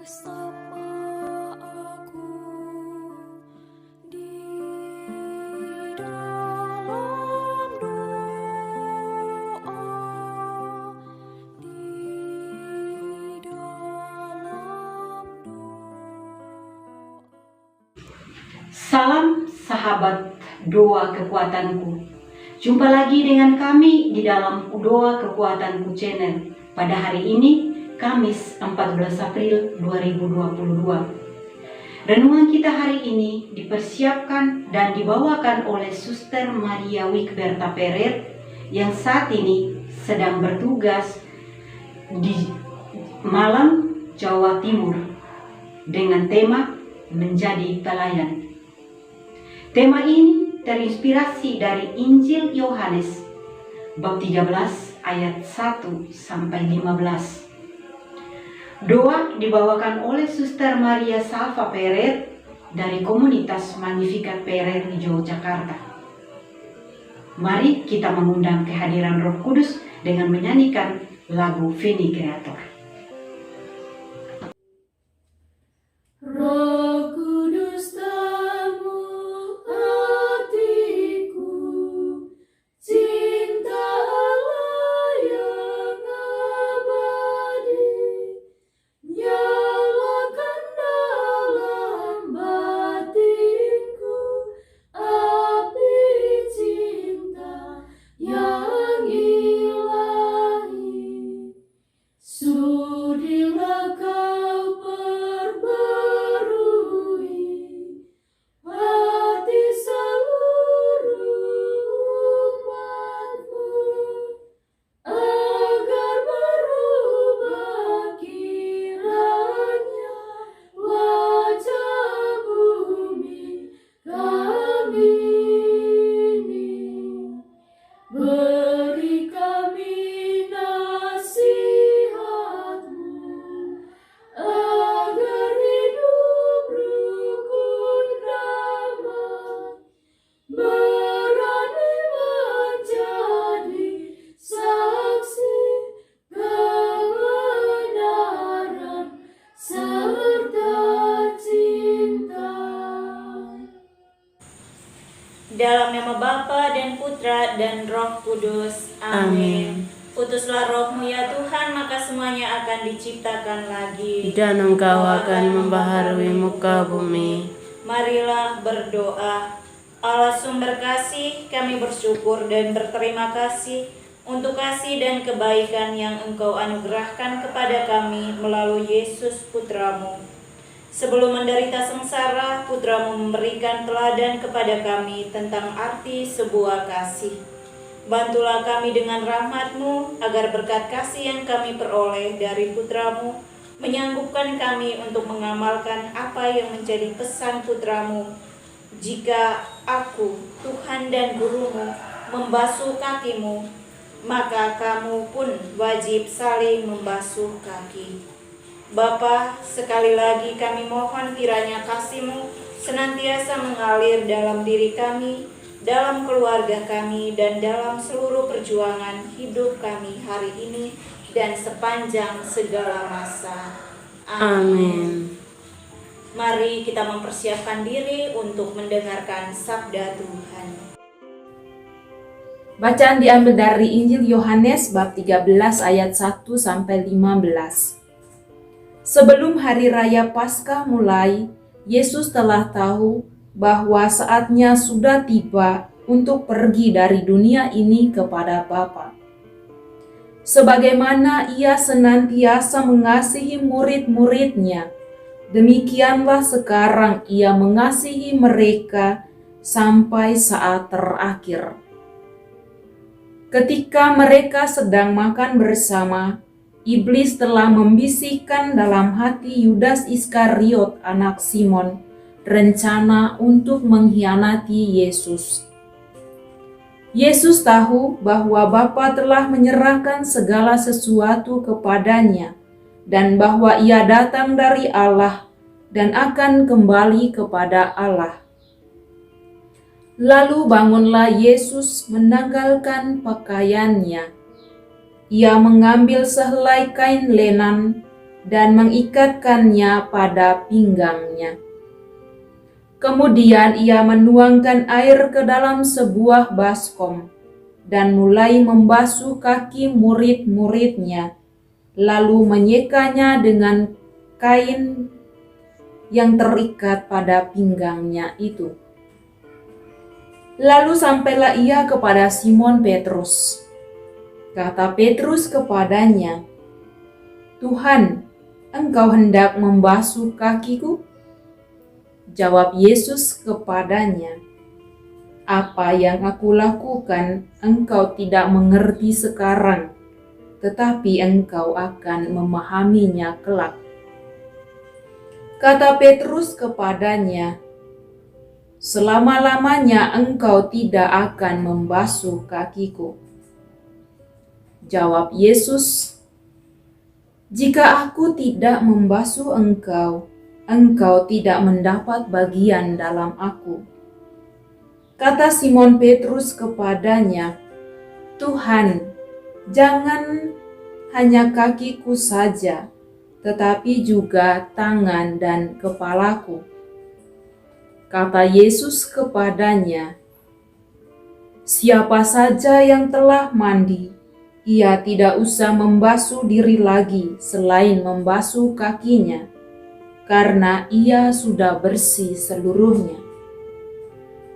bersama aku di dalam doa, di dalam doa. Salam sahabat doa kekuatanku. Jumpa lagi dengan kami di dalam Doa Kekuatanku channel pada hari ini, Kamis 14 April 2022. Renungan kita hari ini dipersiapkan dan dibawakan oleh Suster Maria Wikberta Peret yang saat ini sedang bertugas di Malang, Jawa Timur dengan tema Menjadi Pelayan. Tema ini terinspirasi dari Injil Yohanes bab 13 ayat 1 sampai 15. Doa dibawakan oleh Suster Maria Salva Peret dari komunitas Magnificat Peret di Yogyakarta. Mari kita mengundang kehadiran Roh Kudus dengan menyanyikan lagu Veni Creator. Roh Kudus tamu hatiku, cinta Allah yang abadi, nyalakan dalam batinku api cinta yang ilahi. Sudilah kau perbarui hati seluruh umatmu, agar berubah kiranya wajah bumi kami ini. Beri kami nasihat-Mu, agar hidup rukun damai, berani menjadi saksi kebenaran serta cinta. Dalam nama Bapa dan Putra dan Roh Kudus. Amin. Utuslah Roh-Mu ya Tuhan, maka semuanya akan diciptakan lagi. Dan Engkau akan membaharui muka bumi. Marilah berdoa. Allah sumber kasih, kami bersyukur dan berterima kasih untuk kasih dan kebaikan yang Engkau anugerahkan kepada kami melalui Yesus Putra-Mu. Sebelum menderita sengsara, Putra-Mu memberikan teladan kepada kami tentang arti sebuah kasih. Bantulah kami dengan rahmat-Mu, agar berkat kasih yang kami peroleh dari Putra-Mu, menyanggupkan kami untuk mengamalkan apa yang menjadi pesan Putra-Mu. Jika aku, Tuhan dan Guru-Mu, membasuh kakimu, maka kamu pun wajib saling membasuh kaki. Bapa, sekali lagi kami mohon kiranya kasih-Mu senantiasa mengalir dalam diri kami, dalam keluarga kami, dan dalam seluruh perjuangan hidup kami hari ini dan sepanjang segala masa. Amin. Mari kita mempersiapkan diri untuk mendengarkan sabda Tuhan. Bacaan diambil dari Injil Yohanes bab 13 ayat 1 sampai 15. Sebelum hari raya Paskah mulai, Yesus telah tahu bahwa saatnya sudah tiba untuk pergi dari dunia ini kepada Bapa. Sebagaimana Ia senantiasa mengasihi murid-murid-Nya, demikianlah sekarang Ia mengasihi mereka sampai saat terakhir. Ketika mereka sedang makan bersama, Iblis telah membisikkan dalam hati Yudas Iskariot anak Simon rencana untuk mengkhianati Yesus. Yesus tahu bahwa Bapa telah menyerahkan segala sesuatu kepadanya dan bahwa Ia datang dari Allah dan akan kembali kepada Allah. Lalu bangunlah Yesus menanggalkan pakaiannya. Ia mengambil sehelai kain lenan, dan mengikatkannya pada pinggangnya. Kemudian ia menuangkan air ke dalam sebuah baskom dan mulai membasuh kaki murid-muridnya, lalu menyekanya dengan kain yang terikat pada pinggangnya itu. Lalu sampailah ia kepada Simon Petrus. Kata Petrus kepadanya, "Tuhan, Engkau hendak membasuh kakiku?" Jawab Yesus kepadanya, "Apa yang aku lakukan engkau tidak mengerti sekarang, tetapi engkau akan memahaminya kelak." Kata Petrus kepadanya, "Selama-lamanya engkau tidak akan membasuh kakiku." Jawab Yesus, "Jika aku tidak membasuh engkau, engkau tidak mendapat bagian dalam aku." Kata Simon Petrus kepadanya, "Tuhan, jangan hanya kakiku saja, tetapi juga tangan dan kepalaku." Kata Yesus kepadanya, "Siapa saja yang telah mandi, ia tidak usah membasuh diri lagi selain membasuh kakinya, karena ia sudah bersih seluruhnya.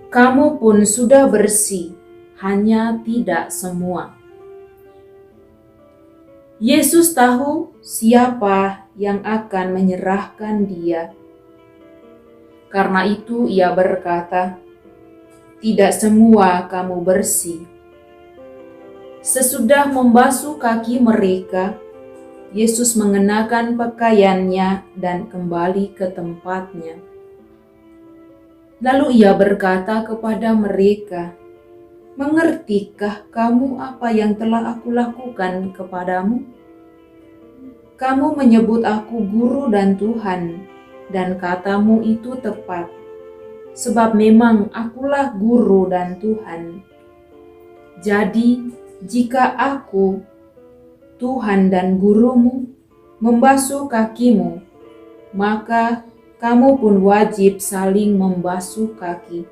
Kamu pun sudah bersih, hanya tidak semua." Yesus tahu siapa yang akan menyerahkan dia. Karena itu ia berkata, "Tidak semua kamu bersih." Sesudah membasuh kaki mereka, Yesus mengenakan pakaiannya dan kembali ke tempatnya. Lalu ia berkata kepada mereka, "Mengertikah kamu apa yang telah aku lakukan kepadamu? Kamu menyebut aku guru dan Tuhan, dan katamu itu tepat, sebab memang akulah guru dan Tuhan. Jadi, jika aku, Tuhan dan gurumu, membasuh kakimu, maka kamu pun wajib saling membasuh kaki.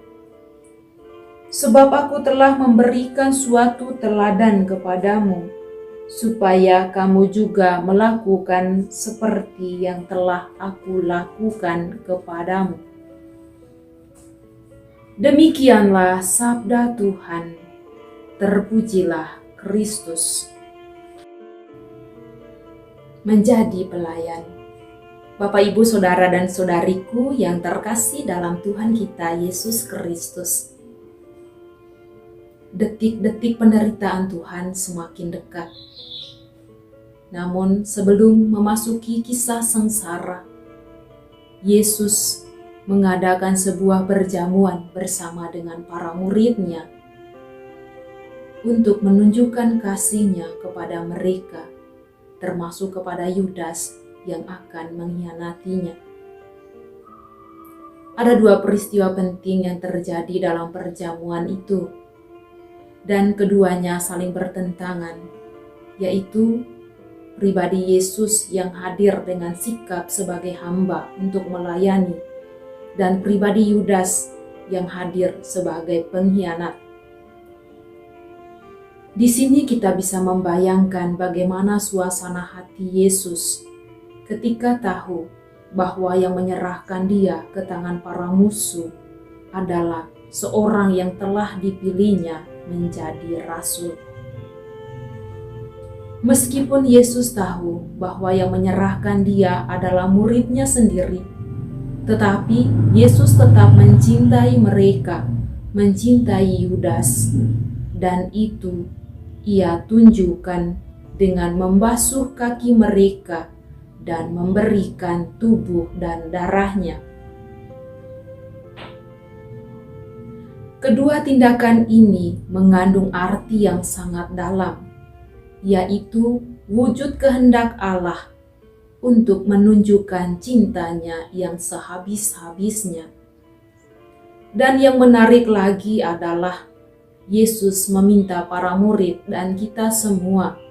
Sebab aku telah memberikan suatu teladan kepadamu, supaya kamu juga melakukan seperti yang telah aku lakukan kepadamu." Demikianlah sabda Tuhan. Terpujilah Kristus. Menjadi pelayan. Bapak, Ibu, Saudara, dan Saudariku yang terkasih dalam Tuhan kita Yesus Kristus. Detik-detik penderitaan Tuhan semakin dekat. Namun sebelum memasuki kisah sengsara, Yesus mengadakan sebuah perjamuan bersama dengan para murid-Nya untuk menunjukkan kasih-Nya kepada mereka, termasuk kepada Yudas yang akan mengkhianatinya. Ada dua peristiwa penting yang terjadi dalam perjamuan itu, dan keduanya saling bertentangan, yaitu pribadi Yesus yang hadir dengan sikap sebagai hamba untuk melayani, dan pribadi Yudas yang hadir sebagai pengkhianat. Di sini kita bisa membayangkan bagaimana suasana hati Yesus ketika tahu bahwa yang menyerahkan dia ke tangan para musuh adalah seorang yang telah dipilihnya menjadi rasul. Meskipun Yesus tahu bahwa yang menyerahkan dia adalah murid-Nya sendiri, tetapi Yesus tetap mencintai mereka, mencintai Yudas, dan itu Ia tunjukkan dengan membasuh kaki mereka dan memberikan tubuh dan darahnya. Kedua tindakan ini mengandung arti yang sangat dalam, yaitu wujud kehendak Allah untuk menunjukkan cintanya yang sehabis-habisnya. Dan yang menarik lagi adalah Yesus meminta para murid dan kita semua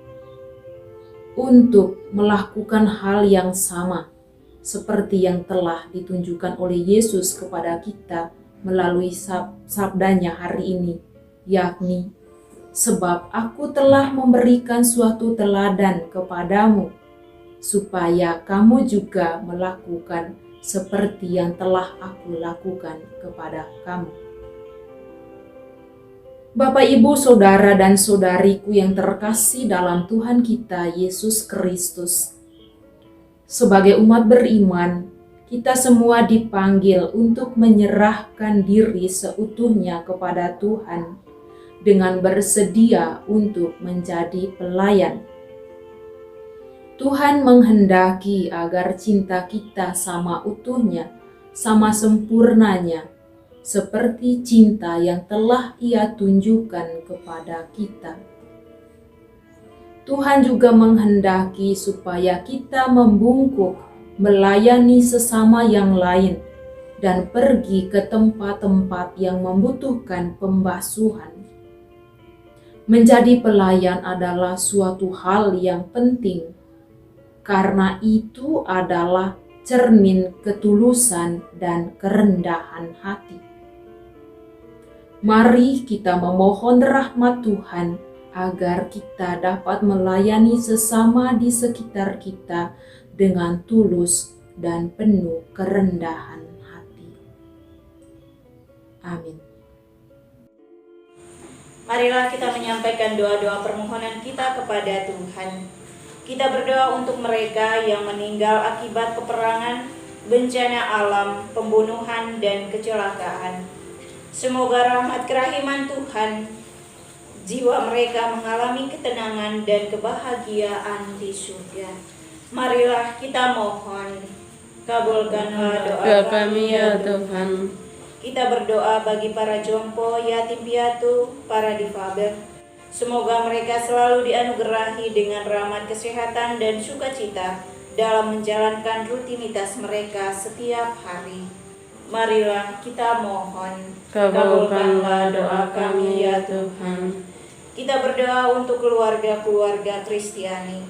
untuk melakukan hal yang sama seperti yang telah ditunjukkan oleh Yesus kepada kita melalui sabdanya hari ini, yakni, sebab aku telah memberikan suatu teladan kepadamu, supaya kamu juga melakukan seperti yang telah aku lakukan kepada kamu. Bapak, Ibu, Saudara, dan Saudariku yang terkasih dalam Tuhan kita Yesus Kristus, sebagai umat beriman, kita semua dipanggil untuk menyerahkan diri seutuhnya kepada Tuhan dengan bersedia untuk menjadi pelayan. Tuhan menghendaki agar cinta kita sama utuhnya, sama sempurnanya, seperti cinta yang telah Ia tunjukkan kepada kita. Tuhan juga menghendaki supaya kita membungkuk, melayani sesama yang lain, dan pergi ke tempat-tempat yang membutuhkan pembasuhan. Menjadi pelayan adalah suatu hal yang penting, karena itu adalah cermin ketulusan dan kerendahan hati. Mari kita memohon rahmat Tuhan agar kita dapat melayani sesama di sekitar kita dengan tulus dan penuh kerendahan hati. Amin. Marilah kita menyampaikan doa-doa permohonan kita kepada Tuhan. Kita berdoa untuk mereka yang meninggal akibat peperangan, bencana alam, pembunuhan, dan kecelakaan. Semoga rahmat kerahiman Tuhan, jiwa mereka mengalami ketenangan dan kebahagiaan di surga. Marilah kita mohon, kabulkanlah doa kami ya Tuhan. Kita berdoa bagi para jompo, yatim piatu, para difabel. Semoga mereka selalu dianugerahi dengan rahmat kesehatan dan sukacita dalam menjalankan rutinitas mereka setiap hari. Marilah kita mohon, kabulkanlah doa kami ya Tuhan. Kita berdoa untuk keluarga-keluarga Kristiani.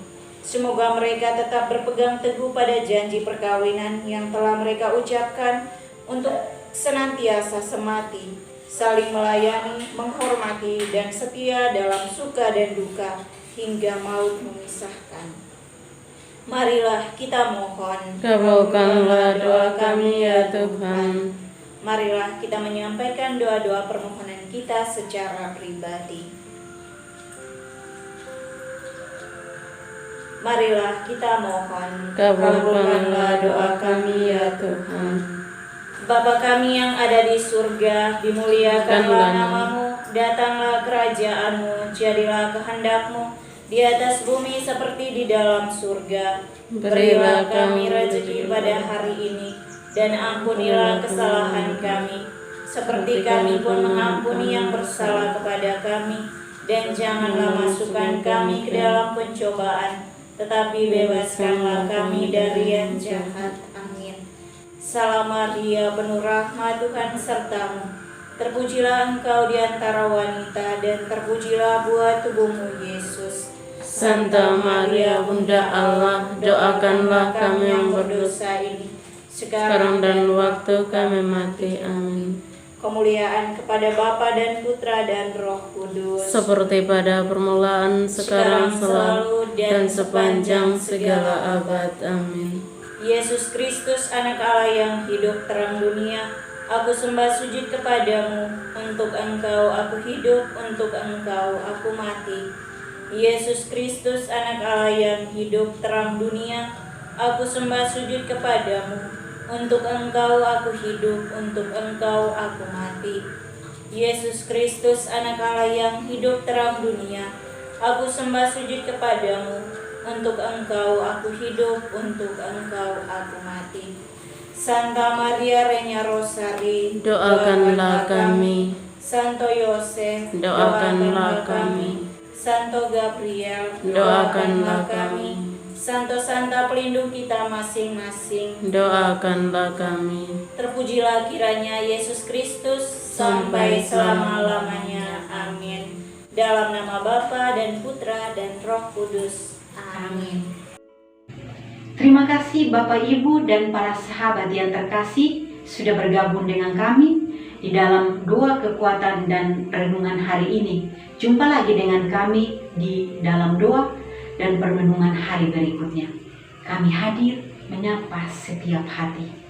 Semoga mereka tetap berpegang teguh pada janji perkawinan yang telah mereka ucapkan untuk senantiasa semati, saling melayani, menghormati, dan setia dalam suka dan duka hingga maut memisahkan. Marilah kita mohon, kabulkanlah doa kami ya Tuhan. Marilah kita menyampaikan doa-doa permohonan kita secara pribadi. Marilah kita mohon, kabulkanlah doa kami ya Tuhan. Bapa kami yang ada di surga, dimuliakanlah namamu, datanglah kerajaanmu, jadilah kehendak-Mu di atas bumi seperti di dalam surga. Berilah kami rezeki pada hari ini, dan ampunilah kesalahan kami, seperti kami pun mengampuni yang bersalah kepada kami. Dan janganlah masukkan kami ke dalam pencobaan, tetapi bebaskanlah kami dari yang jahat. Amin. Salam Maria, penuh rahmat, Tuhan sertamu. Terpujilah engkau di antara wanita, dan terpujilah buah tubuhmu, Yesus. Santa Maria, Bunda Allah, doakanlah kami yang berdosa ini, sekarang dan waktu kami mati. Amin. Kemuliaan kepada Bapa dan Putra dan Roh Kudus, seperti pada permulaan, sekarang, selalu, dan sepanjang segala abad. Amin. Yesus Kristus, anak Allah yang hidup terang dunia, aku sembah sujud kepadamu. Untuk engkau aku hidup, untuk engkau aku mati. Yesus Kristus, anak Allah yang hidup terang dunia, aku sembah sujud kepadamu. Untuk engkau aku hidup, untuk engkau aku mati. Yesus Kristus, anak Allah yang hidup terang dunia, aku sembah sujud kepadamu. Untuk engkau aku hidup, untuk engkau aku mati. Santa Maria Regna Rosari, doakanlah kami. Santo Yosef, doakanlah kami. Santo Gabriel, doakanlah kami. Santo Santa pelindung kita masing-masing, doakanlah kami. Terpujilah kiranya Yesus Kristus sampai selama-lamanya. Amin. Dalam nama Bapa dan Putra dan Roh Kudus. Amin. Terima kasih Bapak Ibu dan para sahabat yang terkasih sudah bergabung dengan kami di dalam doa kekuatan dan renungan hari ini. Jumpa lagi dengan kami di dalam doa dan permenungan hari berikutnya. Kami hadir menyapa setiap hati.